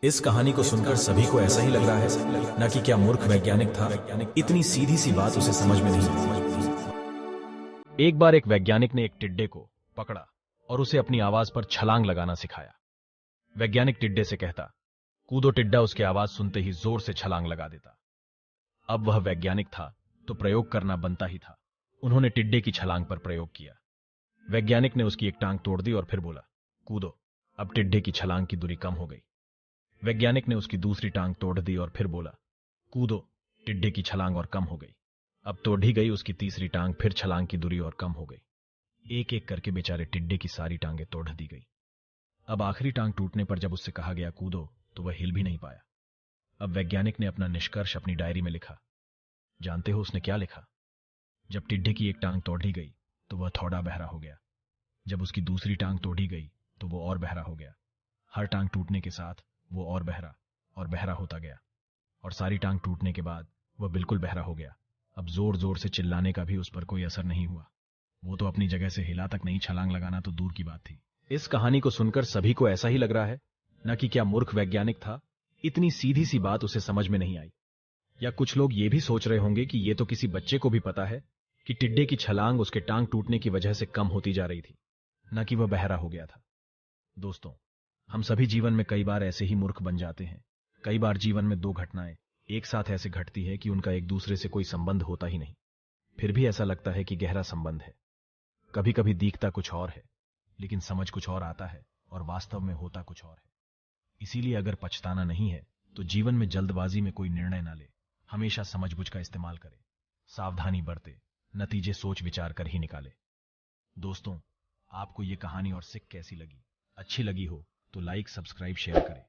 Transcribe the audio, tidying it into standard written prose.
इस कहानी को सुनकर सभी को ऐसा ही लग रहा है ना कि क्या मूर्ख वैज्ञानिक था। इतनी सीधी सी बात उसे समझ में नहीं आई। एक बार एक वैज्ञानिक ने एक टिड्डे को पकड़ा और उसे अपनी आवाज पर छलांग लगाना सिखाया। वैज्ञानिक टिड्डे से कहता, कूदो। टिड्डा उसकी आवाज सुनते ही जोर से छलांग लगा देता। अब वह वैज्ञानिक था तो प्रयोग करना बनता ही था। उन्होंने टिड्डे की छलांग पर प्रयोग किया। वैज्ञानिक ने उसकी एक टांग तोड़ दी और फिर बोला, कूदो। अब टिड्डे की छलांग की दूरी कम हो गई। वैज्ञानिक ने उसकी दूसरी टांग तोड़ दी और फिर बोला, कूदो। टिड्डे की छलांग और कम हो गई। अब तोड़ ही गई उसकी तीसरी टांग, फिर छलांग की दूरी और कम हो गई। एक एक करके बेचारे टिड्डे की सारी टांगें तोड़ दी गई। अब आखिरी टांग टूटने पर जब उससे कहा गया कूदो तो वह हिल भी नहीं पाया। अब वैज्ञानिक ने अपना निष्कर्ष अपनी डायरी में लिखा। जानते हो उसने क्या लिखा? जब टिड्डे की एक टांग तोड़ी गई तो वह थोड़ा बहरा हो गया। जब उसकी दूसरी टांग तोड़ी गई तो वो और बहरा हो गया। हर टांग टूटने के साथ वो और बहरा होता गया और सारी टांग टूटने के बाद वह बिल्कुल बहरा हो गया। अब जोर जोर से चिल्लाने का भी उस पर कोई असर नहीं हुआ। वो तो अपनी जगह से हिला तक नहीं, छलांग लगाना तो दूर की बात थी। इस कहानी को सुनकर सभी को ऐसा ही लग रहा है ना कि क्या मूर्ख वैज्ञानिक था। इतनी सीधी सी बात उसे समझ में नहीं आई। या कुछ लोग ये भी सोच रहे होंगे कि ये तो किसी बच्चे को भी पता है कि टिड्डे की छलांग उसके टांग टूटने की वजह से कम होती जा रही थी, न कि वह बहरा हो गया था। दोस्तों, हम सभी जीवन में कई बार ऐसे ही मूर्ख बन जाते हैं। कई बार जीवन में दो घटनाएं एक साथ ऐसे घटती है कि उनका एक दूसरे से कोई संबंध होता ही नहीं, फिर भी ऐसा लगता है कि गहरा संबंध है। कभी कभी दिखता कुछ और है लेकिन समझ कुछ और आता है और वास्तव में होता कुछ और है। इसीलिए अगर पछताना नहीं है तो जीवन में जल्दबाजी में कोई निर्णय ना ले। हमेशा समझबूझ का इस्तेमाल करें, सावधानी बरते, नतीजे सोच विचार कर ही निकाले। दोस्तों, आपको ये कहानी और सिक कैसी लगी? अच्छी लगी हो तो लाइक, सब्सक्राइब, शेयर करें।